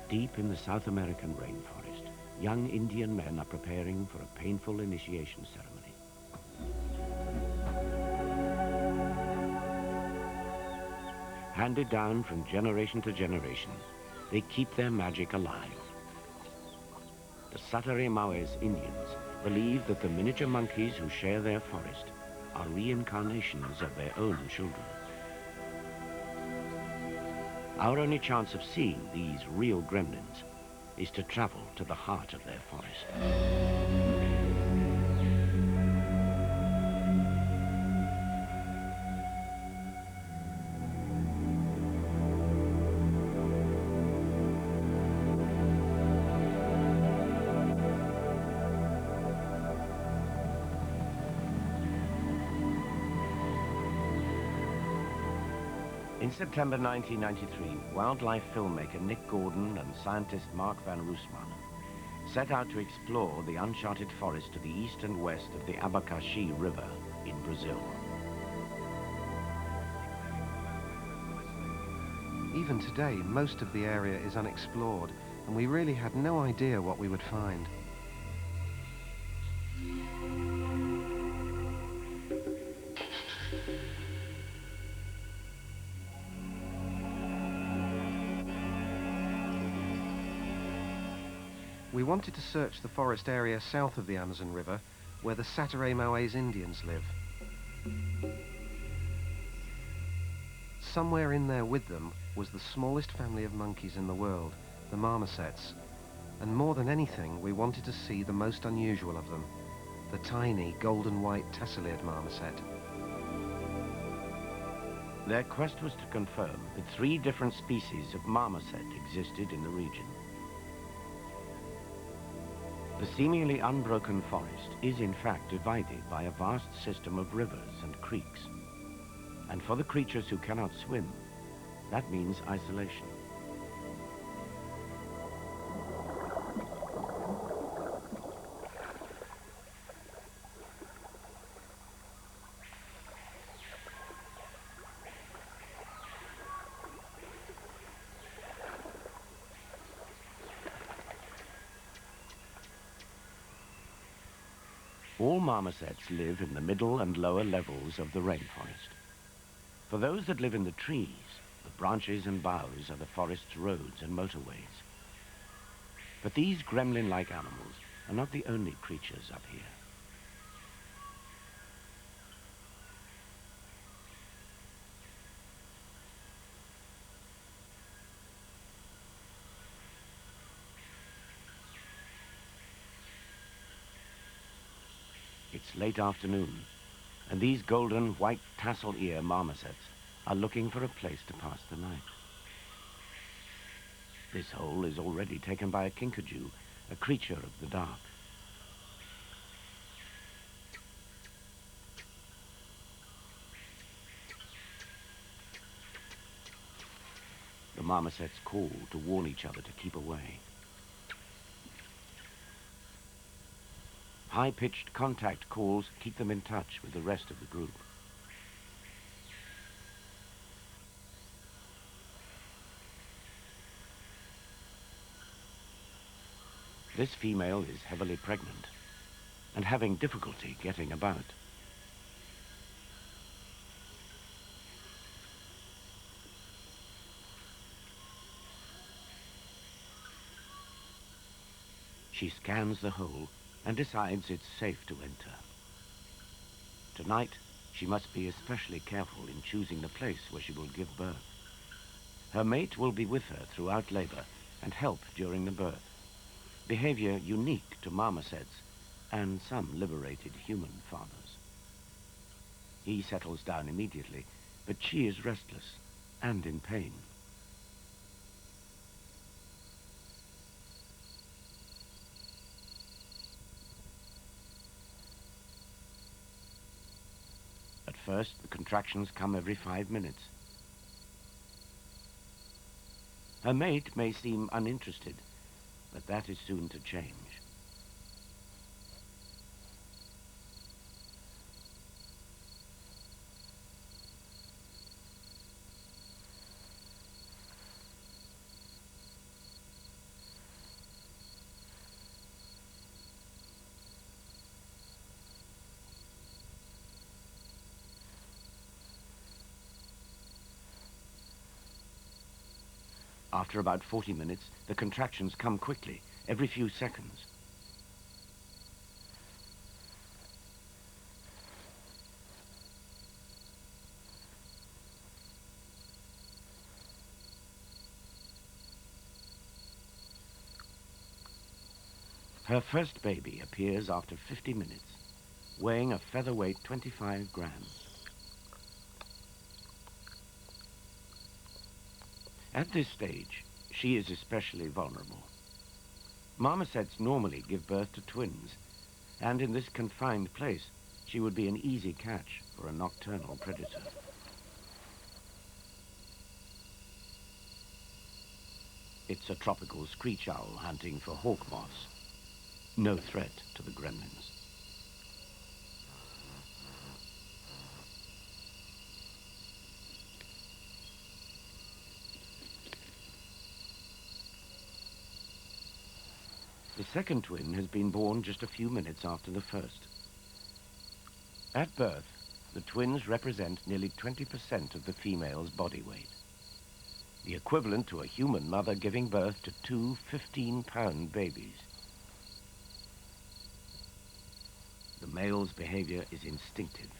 Deep in the South American rainforest, young Indian men are preparing for a painful initiation ceremony. Handed down from generation to generation, they keep their magic alive. The Sataremaues Indians believe that the miniature monkeys who share their forest are reincarnations of their own children. Our only chance of seeing these real gremlins is to travel to the heart of their forest. In September 1993, wildlife filmmaker Nick Gordon and scientist Mark van Roosmalen set out to explore the uncharted forest to the east and west of the Abacaxi River in Brazil. Even today, most of the area is unexplored, and we really had no idea what we would find. We wanted to search the forest area south of the Amazon River, where the Sataremaues Indians live. Somewhere in there with them was the smallest family of monkeys in the world, the marmosets. And more than anything, we wanted to see the most unusual of them, the tiny golden-white tassel-eared marmoset. Their quest was to confirm that 3 different species of marmoset existed in the region. The seemingly unbroken forest is in fact divided by a vast system of rivers and creeks. And for the creatures who cannot swim, that means isolation. All marmosets live in the middle and lower levels of the rainforest. For those that live in the trees, the branches and boughs are the forest's roads and motorways. But these gremlin-like animals are not the only creatures up here. It's late afternoon, and these golden white tassel-ear marmosets are looking for a place to pass the night. This hole is already taken by a kinkajou, a creature of the dark. The marmosets call to warn each other to keep away. High-pitched contact calls keep them in touch with the rest of the group. This female is heavily pregnant and having difficulty getting about. She scans the hole and decides it's safe to enter. Tonight, she must be especially careful in choosing the place where she will give birth. Her mate will be with her throughout labor and help during the birth, behavior unique to marmosets and some liberated human fathers. He settles down immediately, but she is restless and in pain. At first, the contractions come every 5 minutes. Her mate may seem uninterested, but that is soon to change. After about 40 minutes, the contractions come quickly, every few seconds. Her first baby appears after 50 minutes, weighing a featherweight 25 grams. At this stage, she is especially vulnerable. Marmosets normally give birth to twins, and in this confined place, she would be an easy catch for a nocturnal predator. It's a tropical screech owl hunting for hawk moths. No threat to the gremlins. The second twin has been born just a few minutes after the first. At birth, the twins represent nearly 20% of the female's body weight, the equivalent to a human mother giving birth to two 15-pound babies. The male's behavior is instinctive.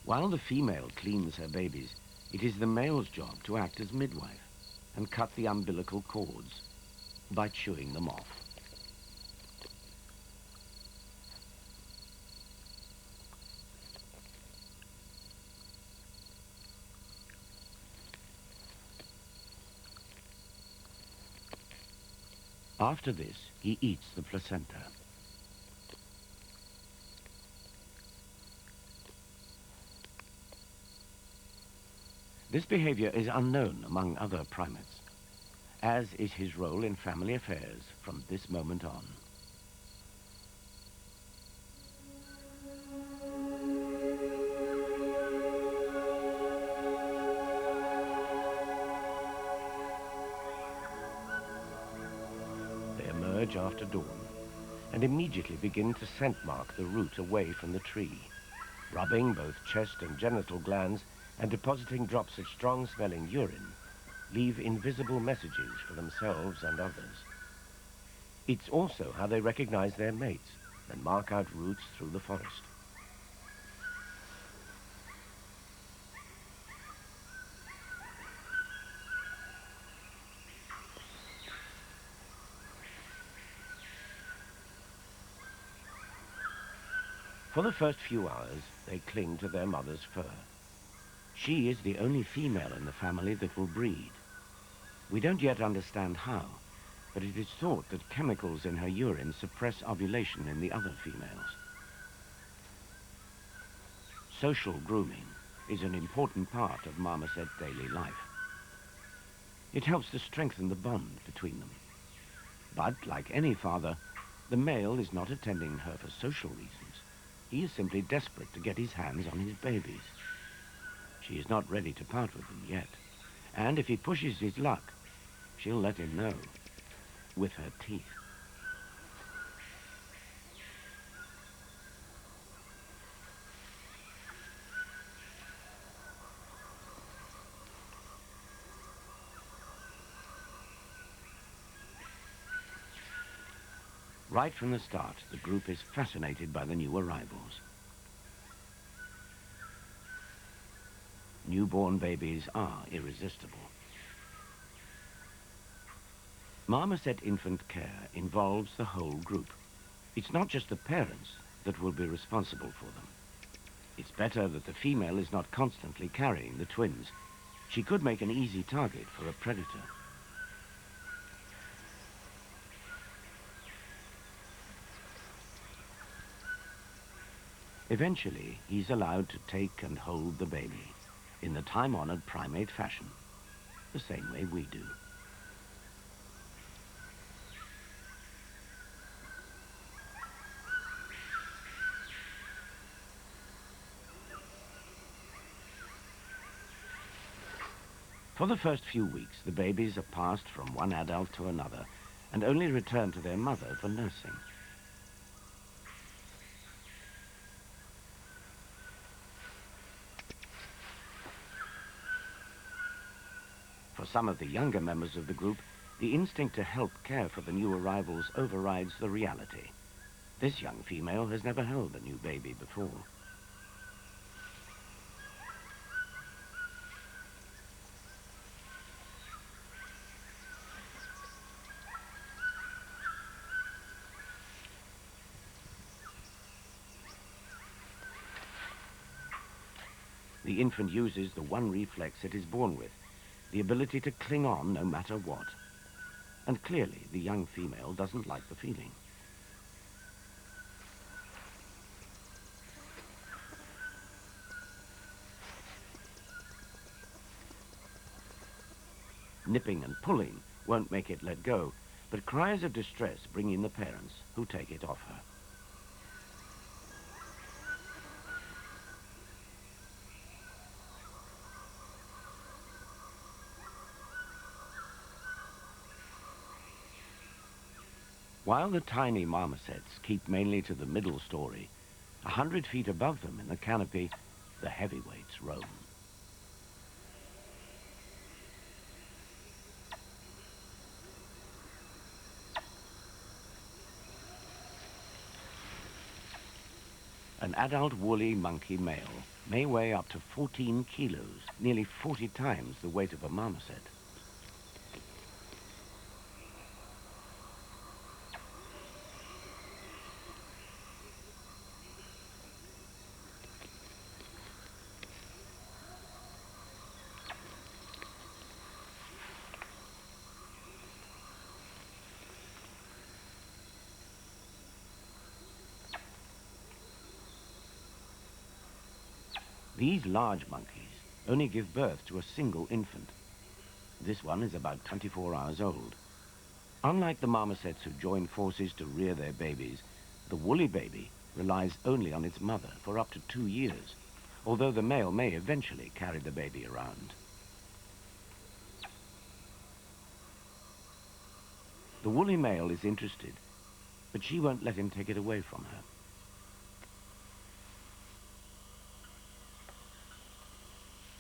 While the female cleans her babies, it is the male's job to act as midwife and cut the umbilical cords by chewing them off. After this, he eats the placenta. This behavior is unknown among other primates, as is his role in family affairs from this moment on. They emerge after dawn and immediately begin to scent mark the route away from the tree, rubbing both chest and genital glands and depositing drops of strong-smelling urine, leave invisible messages for themselves and others. It's also how they recognize their mates and mark out routes through the forest. For the first few hours, they cling to their mother's fur. She is the only female in the family that will breed. We don't yet understand how, but it is thought that chemicals in her urine suppress ovulation in the other females. Social grooming is an important part of marmoset daily life. It helps to strengthen the bond between them. But, like any father, the male is not attending her for social reasons. He is simply desperate to get his hands on his babies. She is not ready to part with them yet. And if he pushes his luck, she'll let him know, with her teeth. Right from the start, the group is fascinated by the new arrivals. Newborn babies are irresistible. Marmoset infant care involves the whole group. It's not just the parents that will be responsible for them. It's better that the female is not constantly carrying the twins. She could make an easy target for a predator. Eventually, he's allowed to take and hold the baby in the time-honored primate fashion, the same way we do. For the first few weeks, the babies are passed from one adult to another and only return to their mother for nursing. For some of the younger members of the group, the instinct to help care for the new arrivals overrides the reality. This young female has never held a new baby before. The infant uses the one reflex it is born with, the ability to cling on no matter what. And clearly, the young female doesn't like the feeling. Nipping and pulling won't make it let go, but cries of distress bring in the parents, who take it off her. While the tiny marmosets keep mainly to the middle story, 100 feet above them in the canopy, the heavyweights roam. An adult woolly monkey male may weigh up to 14 kilos, nearly 40 times the weight of a marmoset. These large monkeys only give birth to a single infant. This one is about 24 hours old. Unlike the marmosets who join forces to rear their babies, the woolly baby relies only on its mother for up to 2 years, although the male may eventually carry the baby around. The woolly male is interested, but she won't let him take it away from her.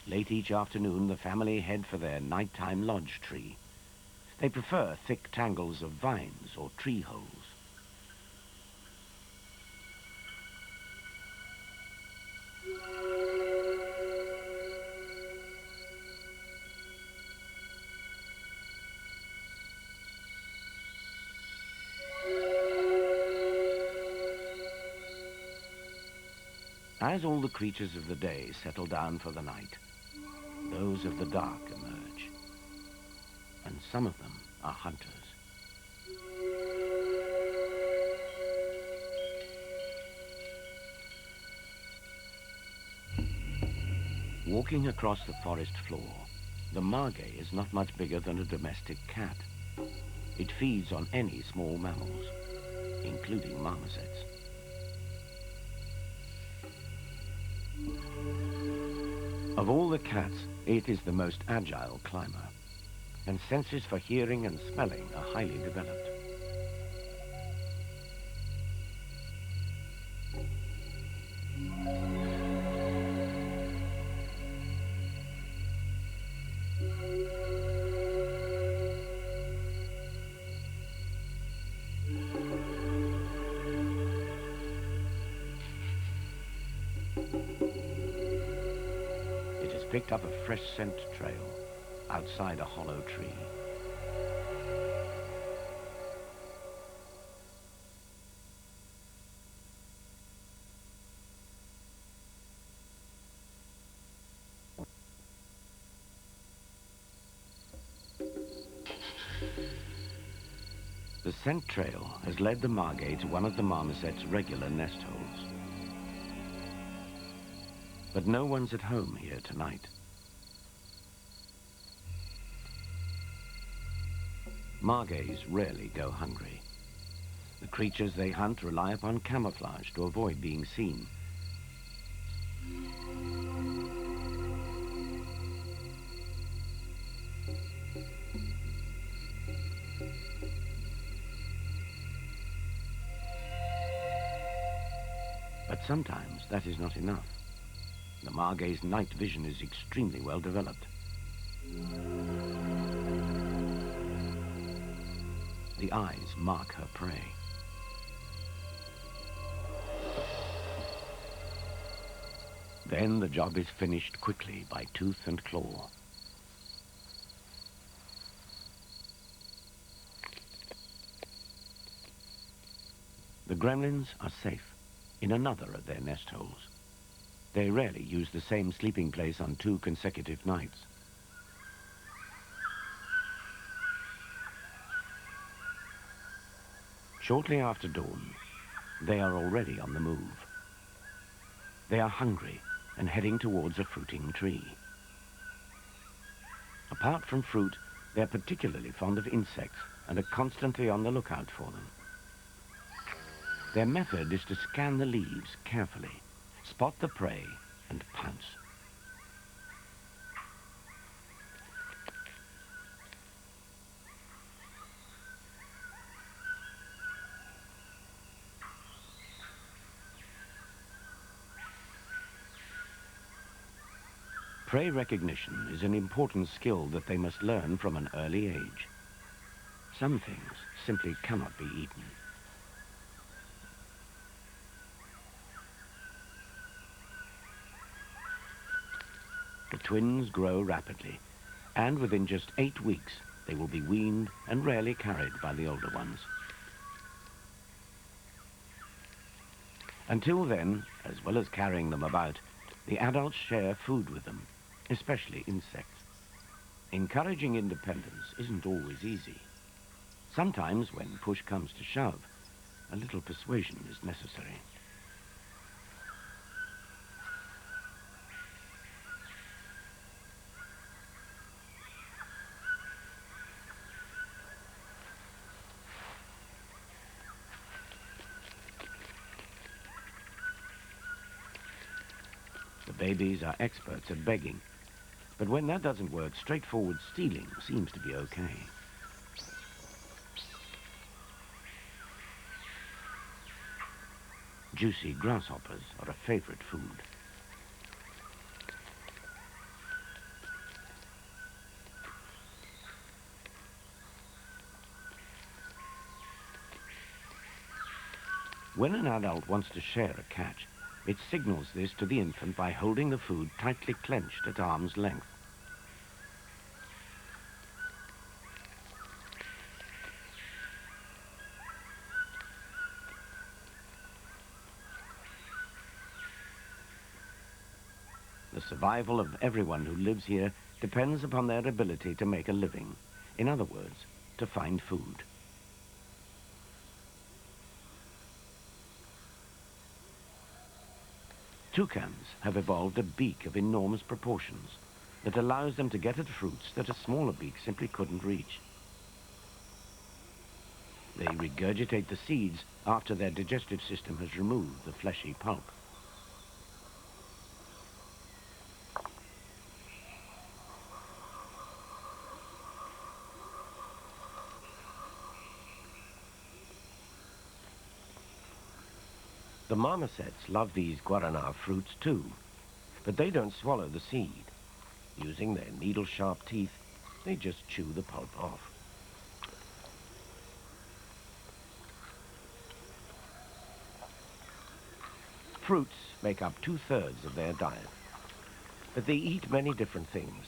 Late each afternoon, the family head for their nighttime lodge tree. They prefer thick tangles of vines or tree holes. As all the creatures of the day settle down for the night, those of the dark emerge, and some of them are hunters. Walking across the forest floor, the margay is not much bigger than a domestic cat. It feeds on any small mammals, including marmosets. Of all the cats, it is the most agile climber, and senses for hearing and smelling are highly developed. Picked up a fresh scent trail outside a hollow tree. The scent trail has led the margay to one of the marmoset's regular nest holes. But no one's at home here tonight. Margays rarely go hungry. The creatures they hunt rely upon camouflage to avoid being seen. But sometimes that is not enough. The margay's night vision is extremely well developed. The eyes mark her prey. Then the job is finished quickly by tooth and claw. The gremlins are safe in another of their nest holes. They rarely use the same sleeping place on 2 consecutive nights. Shortly after dawn, they are already on the move. They are hungry and heading towards a fruiting tree. Apart from fruit, they are particularly fond of insects and are constantly on the lookout for them. Their method is to scan the leaves carefully, spot the prey, and pounce. Prey recognition is an important skill that they must learn from an early age. Some things simply cannot be eaten. The twins grow rapidly, and within just 8 weeks, they will be weaned and rarely carried by the older ones. Until then, as well as carrying them about, the adults share food with them, especially insects. Encouraging independence isn't always easy. Sometimes, when push comes to shove, a little persuasion is necessary. The babies are experts at begging, but when that doesn't work, straightforward stealing seems to be okay. Juicy grasshoppers are a favorite food. When an adult wants to share a catch, it signals this to the infant by holding the food tightly clenched at arm's length. The survival of everyone who lives here depends upon their ability to make a living. In other words, to find food. Toucans have evolved a beak of enormous proportions that allows them to get at fruits that a smaller beak simply couldn't reach. They regurgitate the seeds after their digestive system has removed the fleshy pulp. The marmosets love these guarana fruits too, but they don't swallow the seed. Using their needle-sharp teeth, they just chew the pulp off. Fruits make up 2/3 of their diet, but they eat many different things,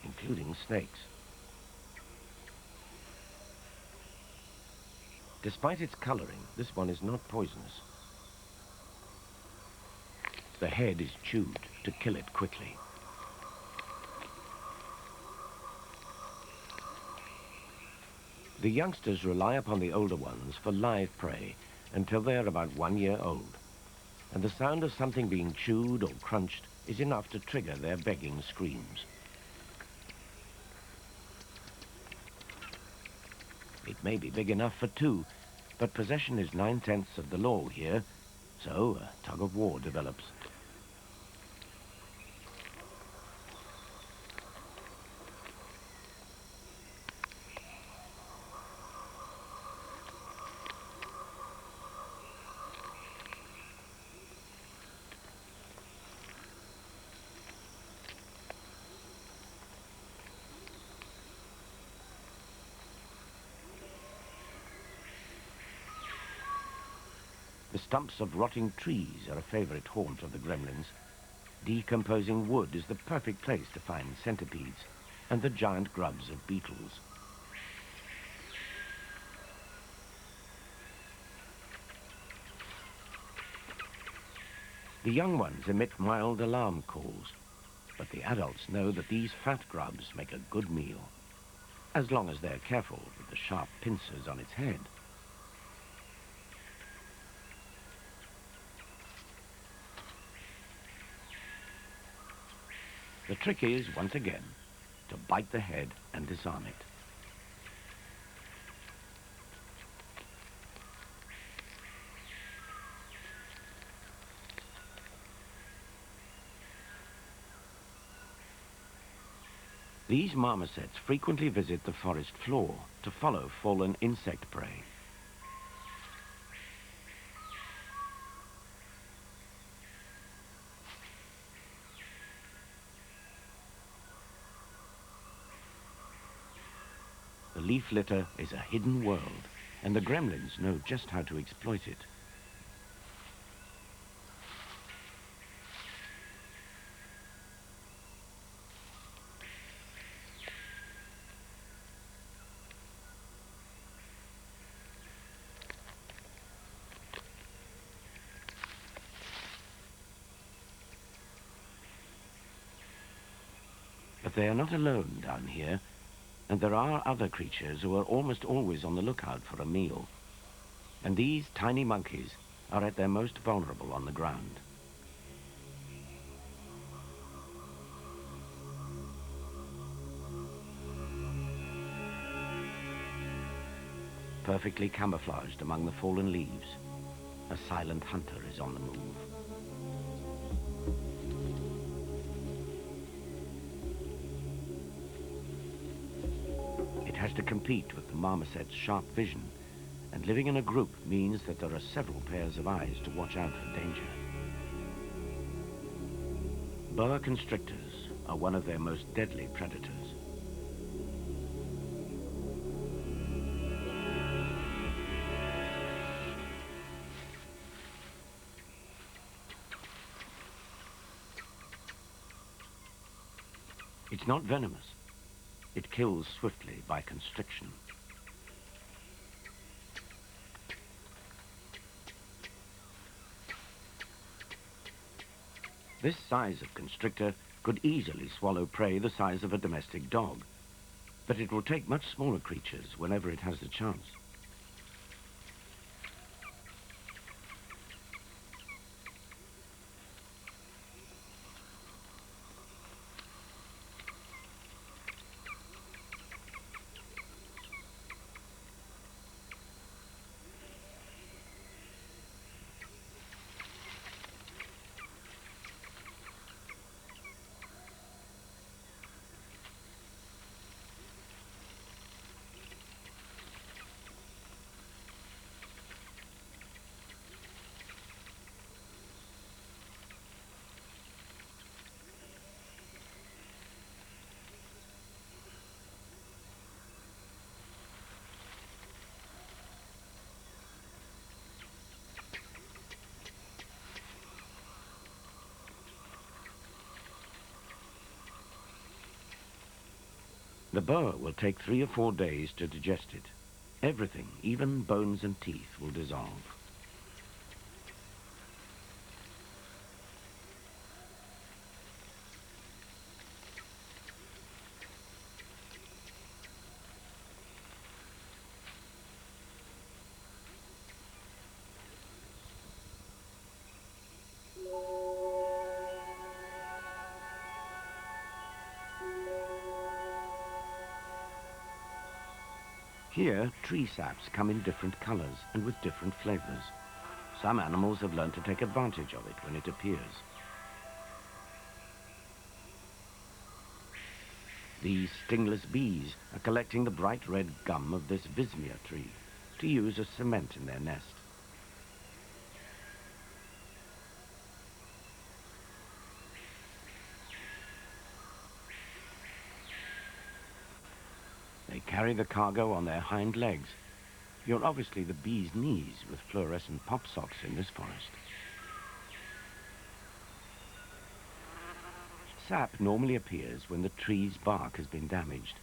including snakes. Despite its coloring, this one is not poisonous. The head is chewed to kill it quickly. The youngsters rely upon the older ones for live prey until they are about 1 year old, and the sound of something being chewed or crunched is enough to trigger their begging screams. It may be big enough for two, but possession is 9/10 of the law here, so a tug of war develops. The stumps of rotting trees are a favorite haunt of the gremlins. Decomposing wood is the perfect place to find centipedes and the giant grubs of beetles. The young ones emit mild alarm calls, but the adults know that these fat grubs make a good meal, as long as they're careful with the sharp pincers on its head. The trick is, once again, to bite the head and disarm it. These marmosets frequently visit the forest floor to follow fallen insect prey. The leaf litter is a hidden world, and the gremlins know just how to exploit it. But they are not alone down here, and there are other creatures who are almost always on the lookout for a meal. And these tiny monkeys are at their most vulnerable on the ground. Perfectly camouflaged among the fallen leaves, a silent hunter is on the move. It has to compete with the marmoset's sharp vision, and living in a group means that there are several pairs of eyes to watch out for danger. Boa constrictors are one of their most deadly predators. It's not venomous. It kills swiftly by constriction. This size of constrictor could easily swallow prey the size of a domestic dog, but it will take much smaller creatures whenever it has the chance. The boa will take 3 or 4 days to digest it. Everything, even bones and teeth, will dissolve. Here, tree saps come in different colors and with different flavors. Some animals have learned to take advantage of it when it appears. These stingless bees are collecting the bright red gum of this vismia tree to use as cement in their nest. They carry the cargo on their hind legs. You're obviously the bee's knees with fluorescent pop socks in this forest. Sap normally appears when the tree's bark has been damaged.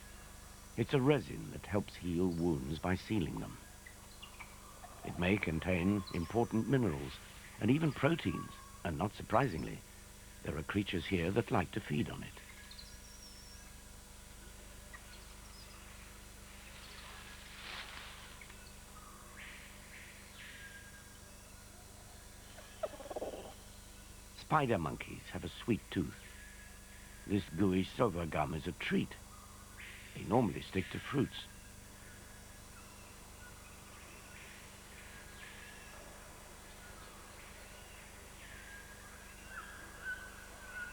It's a resin that helps heal wounds by sealing them. It may contain important minerals and even proteins, and not surprisingly, there are creatures here that like to feed on it. Spider monkeys have a sweet tooth. This gooey sova gum is a treat. They normally stick to fruits.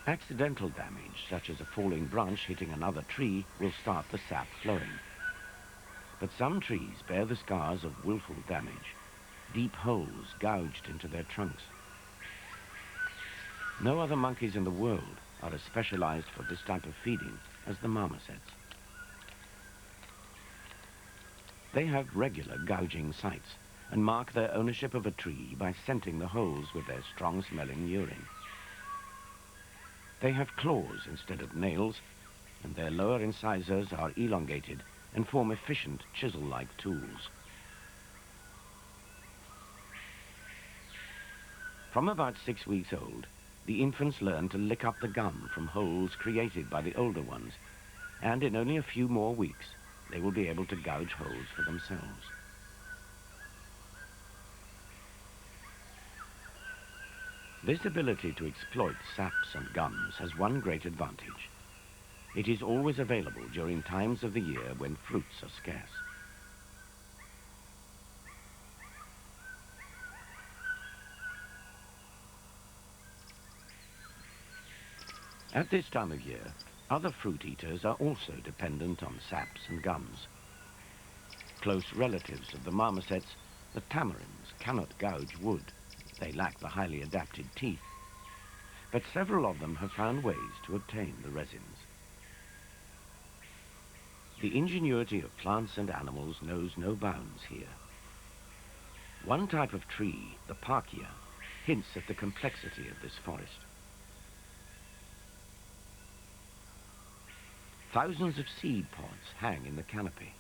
Accidental damage, such as a falling branch hitting another tree, will start the sap flowing. But some trees bear the scars of willful damage, deep holes gouged into their trunks. No other monkeys in the world are as specialized for this type of feeding as the marmosets. They have regular gouging sites and mark their ownership of a tree by scenting the holes with their strong-smelling urine. They have claws instead of nails, and their lower incisors are elongated and form efficient chisel-like tools. From about 6 weeks old, the infants learn to lick up the gum from holes created by the older ones, and in only a few more weeks, they will be able to gouge holes for themselves. This ability to exploit saps and gums has one great advantage. It is always available during times of the year when fruits are scarce. At this time of year, other fruit eaters are also dependent on saps and gums. Close relatives of the marmosets, the tamarins, cannot gouge wood. They lack the highly adapted teeth. But several of them have found ways to obtain the resins. The ingenuity of plants and animals knows no bounds here. One type of tree, the parkia, hints at the complexity of this forest. Thousands of seed pods hang in the canopy.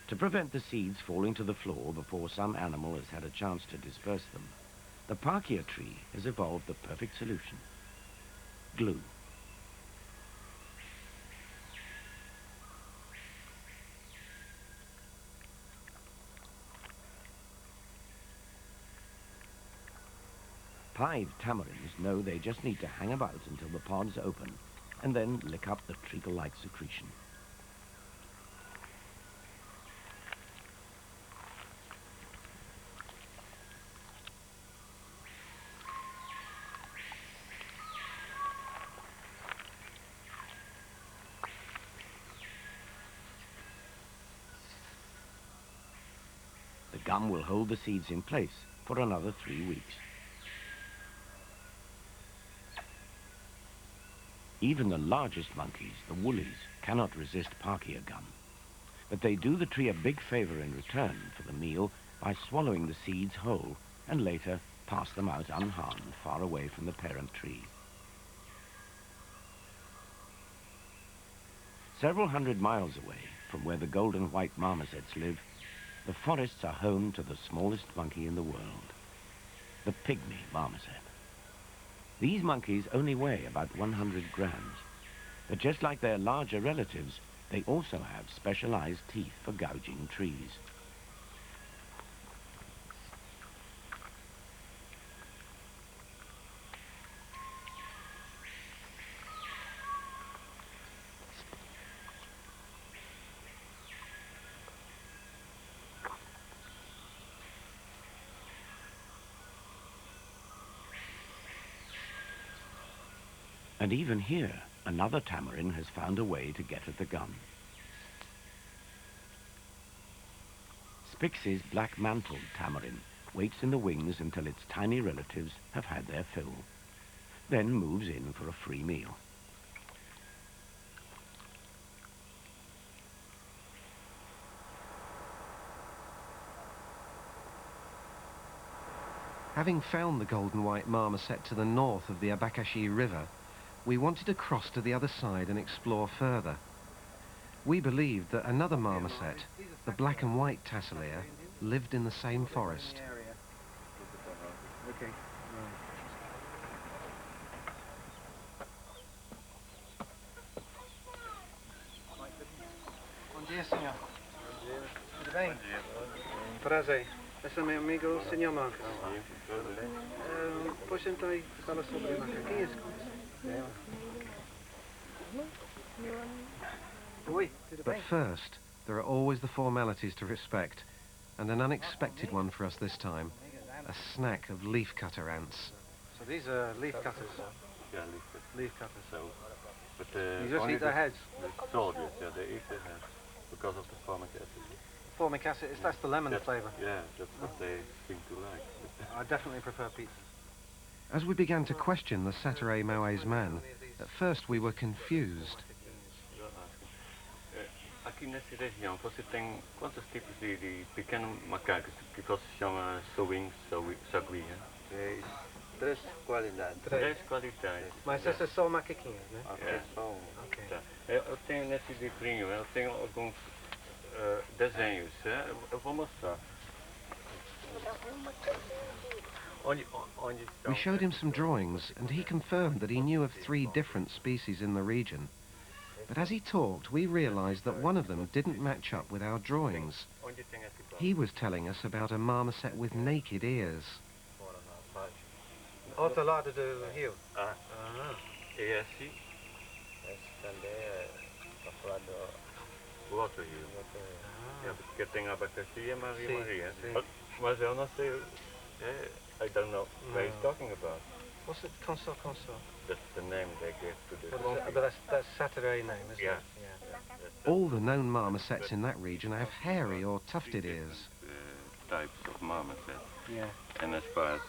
To prevent the seeds falling to the floor before some animal has had a chance to disperse them, the parkia tree has evolved the perfect solution: glue. Pied tamarins know they just need to hang about until the pods open and then lick up the treacle-like secretion. The gum will hold the seeds in place for another 3 weeks. Even the largest monkeys, the woolies, cannot resist parkia gum. But they do the tree a big favor in return for the meal by swallowing the seeds whole and later pass them out unharmed far away from the parent tree. Several hundred miles away from where the golden white marmosets live, the forests are home to the smallest monkey in the world, the pygmy marmoset. These monkeys only weigh about 100 grams, but just like their larger relatives, they also have specialized teeth for gouging trees. And even here, another tamarin has found a way to get at the gun. Spix's black-mantled tamarin waits in the wings until its tiny relatives have had their fill, then moves in for a free meal. Having found the golden white marmoset to the north of the Abakashi River, we wanted to cross to the other side and explore further. We believed that another marmoset, the black and white tasselier, lived in the same forest. Okay. Bom dia, senhor. Tudo bem? Prazer. Esse é meu amigo, senhor Marcos. Pois então aí fala sobre macaquinhos. Oi, tudo But bem? first, there are always the formalities to respect, and an unexpected one for us this time, a snack of leafcutter ants. So these are leaf cutters. Yeah, Leaf cutters. so. But You just only eat their heads. The soldiers, yeah, they eat their heads because of the formic acid. Formic acid, that's the lemon That's- flavour. Yeah, that's what they seem to like. I definitely prefer pizza. As we began to question the Satare Maue's man, at first we were confused. Aqui nessa região você tem quantos tipos de pequenos macacos que vocês chamam sagui, hein? Três qualidades. Três qualidades. Mas essas são macaquinhas, né? Ok, são. Ok. Tá. Eu tenho nesse livrinho, eu tenho alguns desenhos, eu vou mostrar. Onde We estão? showed him some drawings, and he confirmed that he knew of 3 different species in the region. But as he talked, we realized that one of them didn't match up with our drawings. Onde tem esse bloco? He was telling us about a marmoset with naked ears. Outro lado do rio. Ah, Ah. esse Esse também é para falar do o outro rio. outro. É, porque tem abacaxi e Maria Sim, Maria. sim. Mas eu não sei. I don't know what he's No. talking about. What's it? Conso. That's the name they gave to the But monkey. that's Saturday name, isn't Yeah. it? Yeah. All the known marmosets in that region have hairy or tufted ears. Types of marmoset. Yeah. And as far as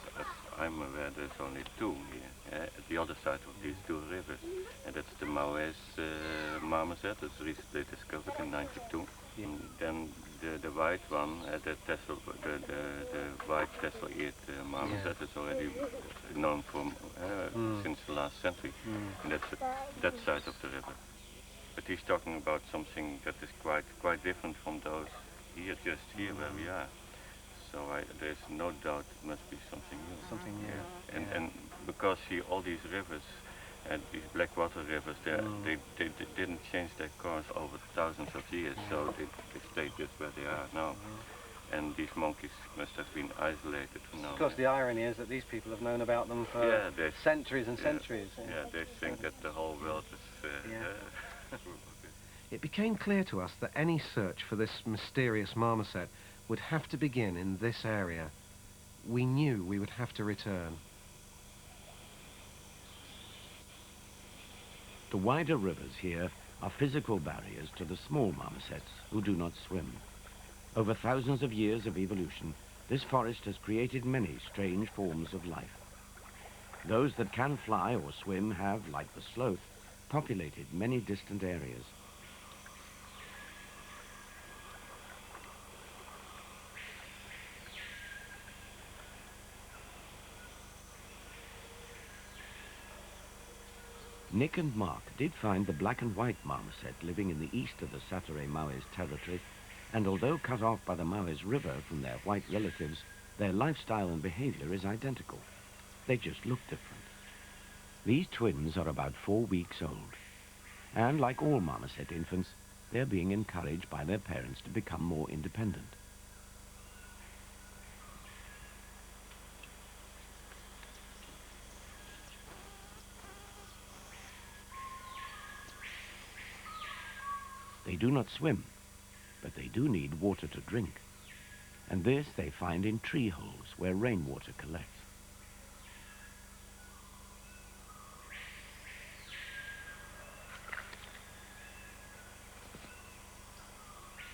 I'm aware, there's only 2 here, at the other side of these 2 rivers. And that's the Maues marmoset, that's recently discovered in '92. And then the white one, the white tassel-eared marmoset is already known from since the last century. And that's that side of the river. But he's talking about something that is quite different from those here, just here where we are. So there's no doubt it must be something new. Something new. Yeah. And because here all these rivers, and these blackwater rivers, they didn't change their course over thousands of years, so they stayed just where they are now. And these monkeys must have been isolated for now. Of course, the irony is that these people have known about them for Yeah, they- centuries and centuries. Yeah, they think that the whole world is. It became clear to us that any search for this mysterious marmoset would have to begin in this area. We knew we would have to return. The wider rivers here are physical barriers to the small marmosets who do not swim. Over thousands of years of evolution, this forest has created many strange forms of life. Those that can fly or swim have, like the sloth, populated many distant areas. Nick and Mark did find the black and white marmoset living in the east of the Satare Maues territory, and although cut off by the Maues River from their white relatives, their lifestyle and behavior is identical. They just look different. These twins are about 4 weeks old, and like all marmoset infants, they're being encouraged by their parents to become more independent. They do not swim, but they do need water to drink. And this they find in tree holes where rainwater collects.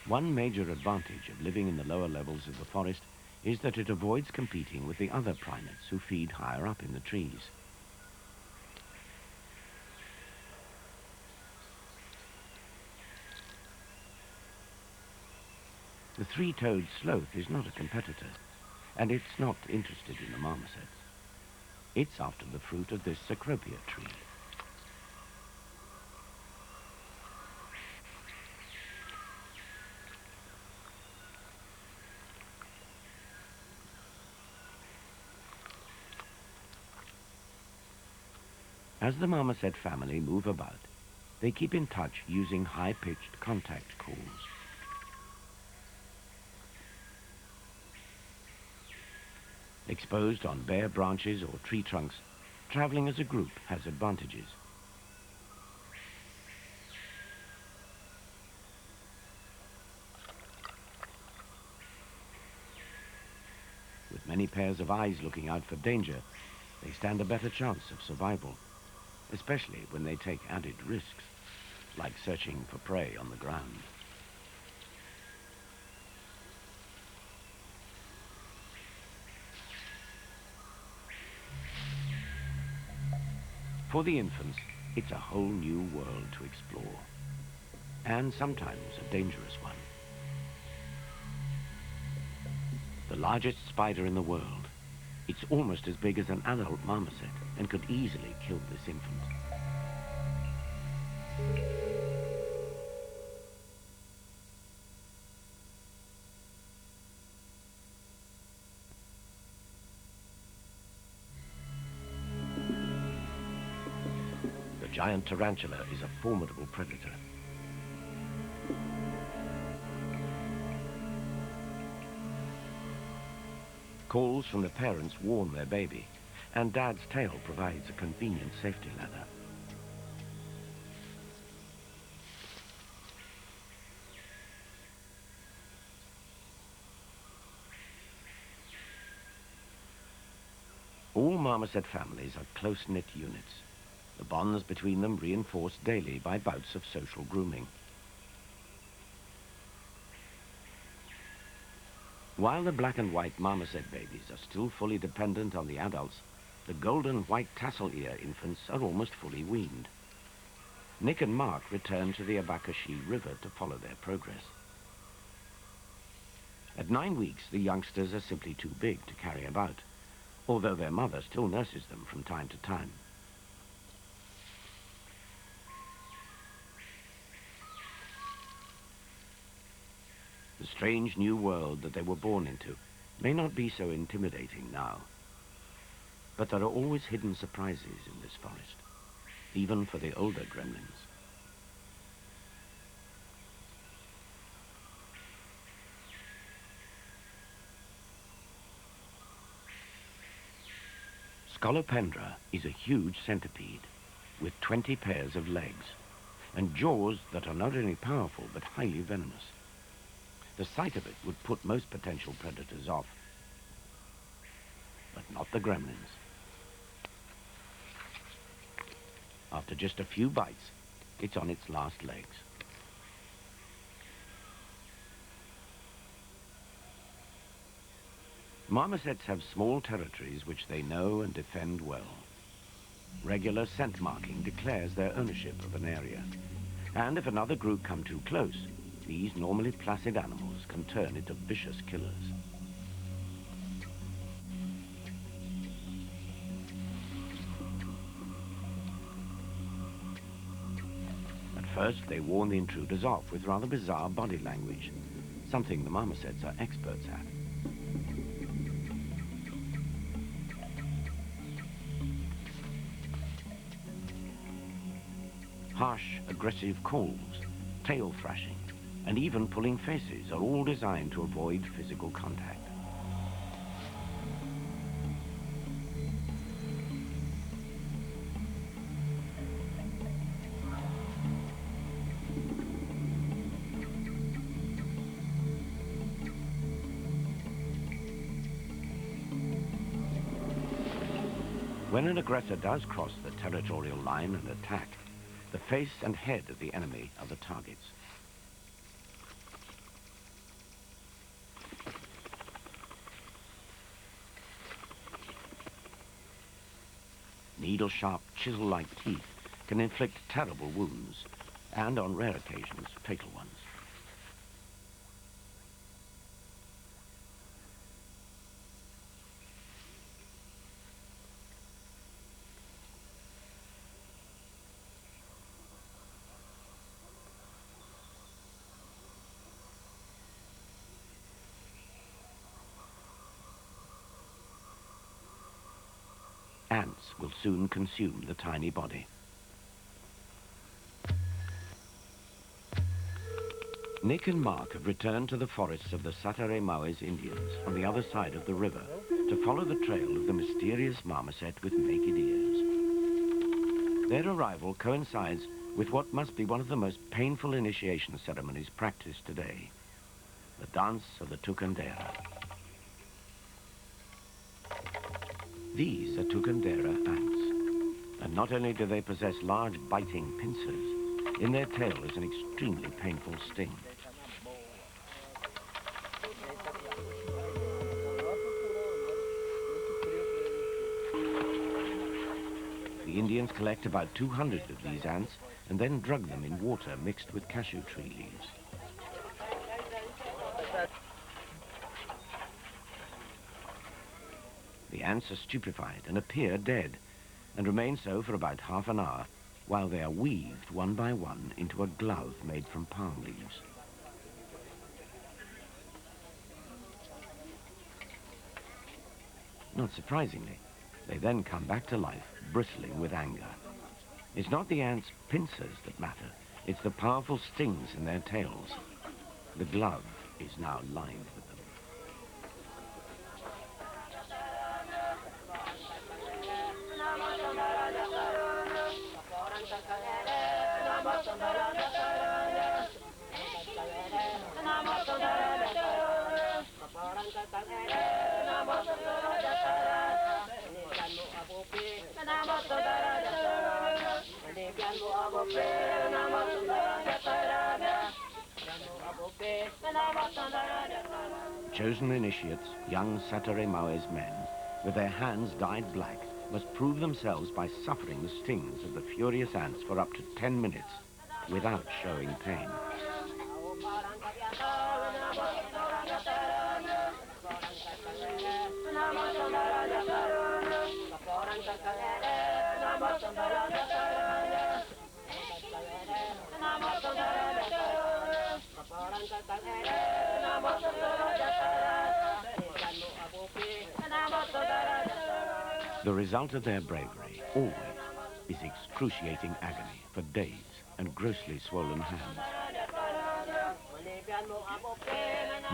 One major advantage of living in the lower levels of the forest is that it avoids competing with the other primates who feed higher up in the trees. The three-toed sloth is not a competitor, and it's not interested in the marmosets. It's after the fruit of this cecropia tree. As the marmoset family move about, they keep in touch using high-pitched contact calls. Exposed on bare branches or tree trunks, traveling as a group has advantages. With many pairs of eyes looking out for danger, they stand a better chance of survival, especially when they take added risks, like searching for prey on the ground. For the infants, it's a whole new world to explore, and sometimes a dangerous one. The largest spider in the world. It's almost as big as an adult marmoset and could easily kill this infant. The giant tarantula is a formidable predator. Calls from the parents warn their baby, and Dad's tail provides a convenient safety ladder. All marmoset families are close-knit units. The bonds between them reinforced daily by bouts of social grooming. While the black and white marmoset babies are still fully dependent on the adults, the golden white tassel ear infants are almost fully weaned. Nick and Mark return to the Abacaxi River to follow their progress. At 9 weeks, the youngsters are simply too big to carry about, although their mother still nurses them from time to time. The strange new world that they were born into may not be so intimidating now. But there are always hidden surprises in this forest, even for the older gremlins. Scolopendra is a huge centipede with 20 pairs of legs and jaws that are not only powerful but highly venomous. The sight of it would put most potential predators off, but not the gremlins. After just a few bites, it's on its last legs. Marmosets have small territories which they know and defend well. Regular scent marking declares their ownership of an area. And if another group come too close, these normally placid animals can turn into vicious killers. At first, they warn the intruders off with rather bizarre body language, something the marmosets are experts at. Harsh, aggressive calls, tail thrashing, and even pulling faces are all designed to avoid physical contact. When an aggressor does cross the territorial line and attack, the face and head of the enemy are the targets. needle-sharp, chisel-like teeth can inflict terrible wounds, and on rare occasions, fatal ones. Ants will soon consume the tiny body. Nick and Mark have returned to the forests of the Satare Mawes Indians on the other side of the river to follow the trail of the mysterious marmoset with naked ears. Their arrival coincides with what must be one of the most painful initiation ceremonies practiced today, the dance of the Tukandera. These are Tukandera ants, and not only do they possess large biting pincers, in their tail is an extremely painful sting. The Indians collect about 200 of these ants and then drug them in water mixed with cashew tree leaves. The ants are stupefied and appear dead, and remain so for about half an hour, while they are weaved one by one into a glove made from palm leaves. Not surprisingly, they then come back to life, bristling with anger. It's not the ants' pincers that matter, it's the powerful stings in their tails. The glove is now lined with them. Chosen initiates, young Satare Mawes men, with their hands dyed black, must prove themselves by suffering the stings of the furious ants for up to 10 minutes without showing pain. The result of their bravery, always, is excruciating agony for days and grossly swollen hands.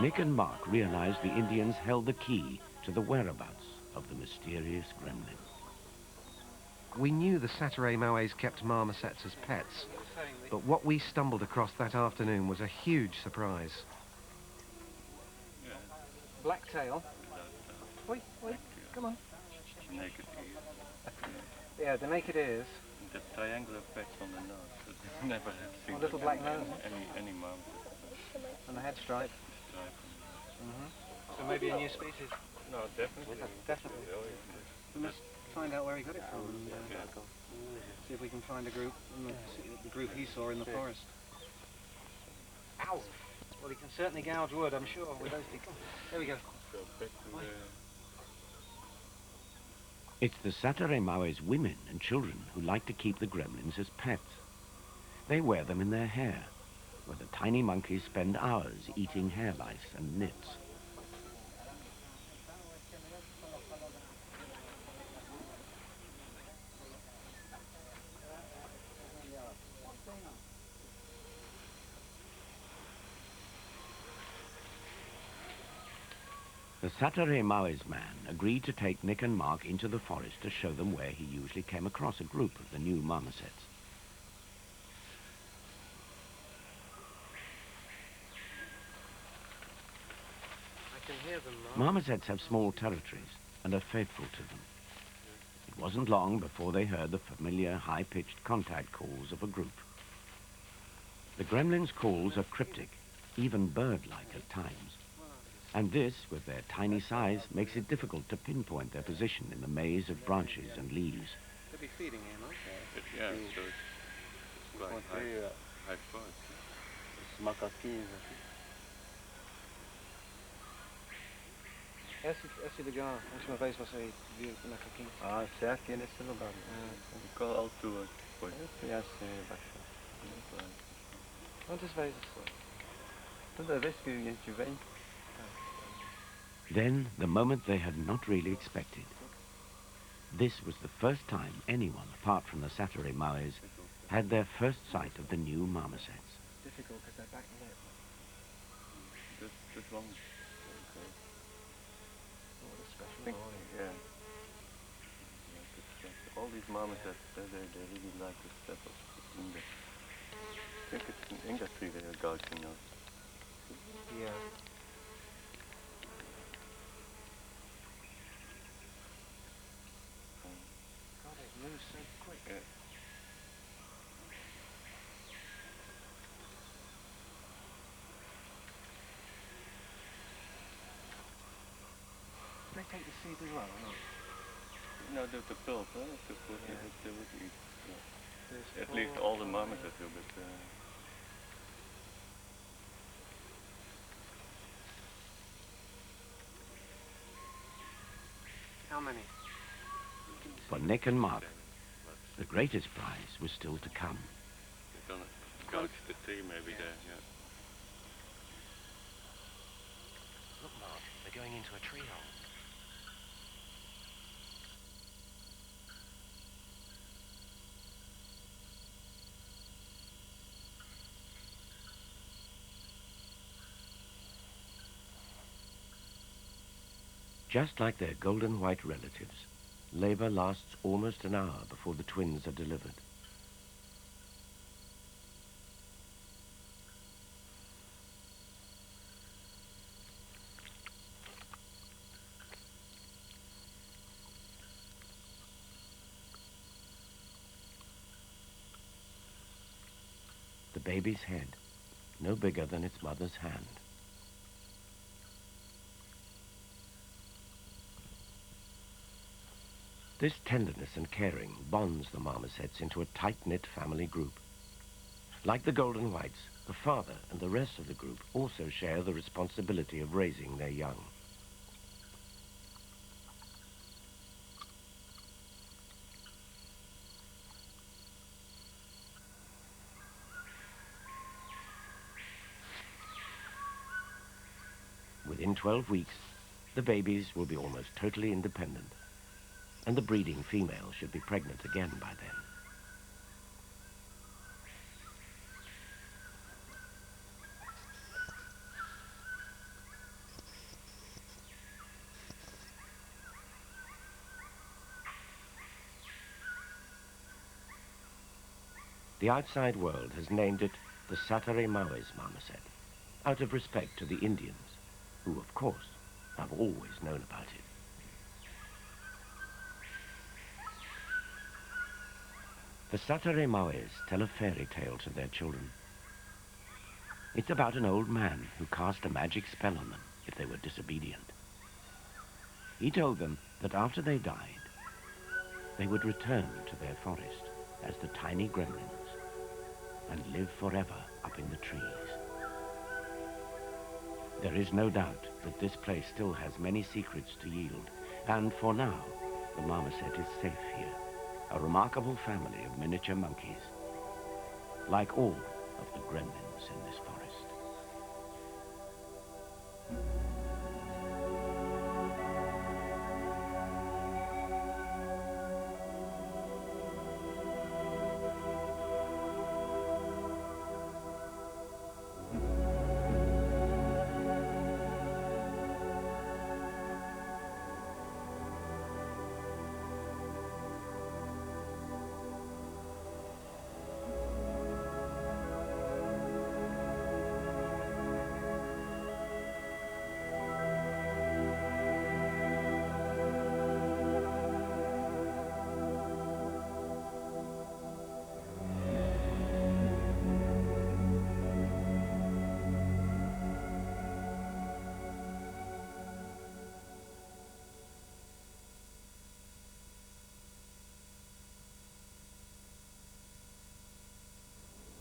Nick and Mark realized the Indians held the key to the whereabouts of the mysterious gremlin. We knew the Satare Mawes kept marmosets as pets, but what we stumbled across that afternoon was a huge surprise. Black tail. Wait, come on. Naked ears. Yeah, the naked ears. The triangular patch on the nose. I've never had seen A little black nose. any marmoset. And the head stripe. So maybe a new species. No, definitely. Definitely. We must find out where he got it from and see if we can find a group, the group he saw in the forest. Ow! Well, he can certainly gouge wood, I'm sure, with those teeth. There we go. So back to the... It's the Satare Mawes women and children who like to keep the gremlins as pets. They wear them in their hair, where the tiny monkeys spend hours eating hair lice and nits. The Satare Mawes man agreed to take Nick and Mark into the forest to show them where he usually came across a group of the new marmosets. I can hear them, Mark. Marmosets have small territories and are faithful to them. It wasn't long before they heard the familiar high-pitched contact calls of a group. The gremlins' calls are cryptic, even bird-like at times. And this, with their tiny size, makes it difficult to pinpoint their position in the maze of branches and leaves. be feeding him, okay. Yeah, so it's quite Encontrei high forest. os macaquinhos aqui. Esse lugar, a última vez você viu o macaquinho? Ah, se é aqui nesse lugar. E qual a altura que foi? Esse assim, baixo. Quantas vezes? Toda vez que a gente vem, Then, the moment they had not really expected. This was the first time anyone, apart from the Satare Maoris, had their first sight of the new marmosets. Difficult because they're back lit. This one? What a I special think, morning. yeah. All these marmosets, they really like to settle in the... I think it's an Inga tree they are gouging out. Yeah. God, it moves so quick. Yeah. They take the seeds as well, or not? No, the pulp, huh? To put Yeah. they would eat. There's At least all the marmosets do, but How many? For Nick and Mark, the greatest prize was still to come. they're gonna gouge the tree maybe there, yeah. Look, Mark, they're going into a tree hole. Just like their golden white relatives, labor lasts almost an hour before the twins are delivered. The baby's head, no bigger than its mother's hand. This tenderness and caring bonds the marmosets into a tight-knit family group. Like the golden whites, the father and the rest of the group also share the responsibility of raising their young. Within 12 weeks, the babies will be almost totally independent, and the breeding female should be pregnant again by then. The outside world has named it the Satare Maoris marmoset, out of respect to the Indians, who, of course, have always known about it. The Satare Maoris tell a fairy tale to their children. It's about an old man who cast a magic spell on them if they were disobedient. He told them that after they died, they would return to their forest as the tiny gremlins and live forever up in the trees. There is no doubt that this place still has many secrets to yield, and for now, the marmoset is safe here, a remarkable family of miniature monkeys, like all of the gremlins in this forest.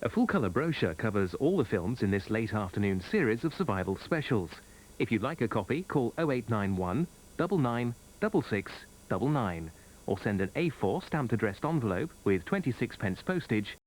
A full-colour brochure covers all the films in this late afternoon series of survival specials. If you'd like a copy, call 0891 99 66 99 or send an A4 stamped addressed envelope with 26 pence postage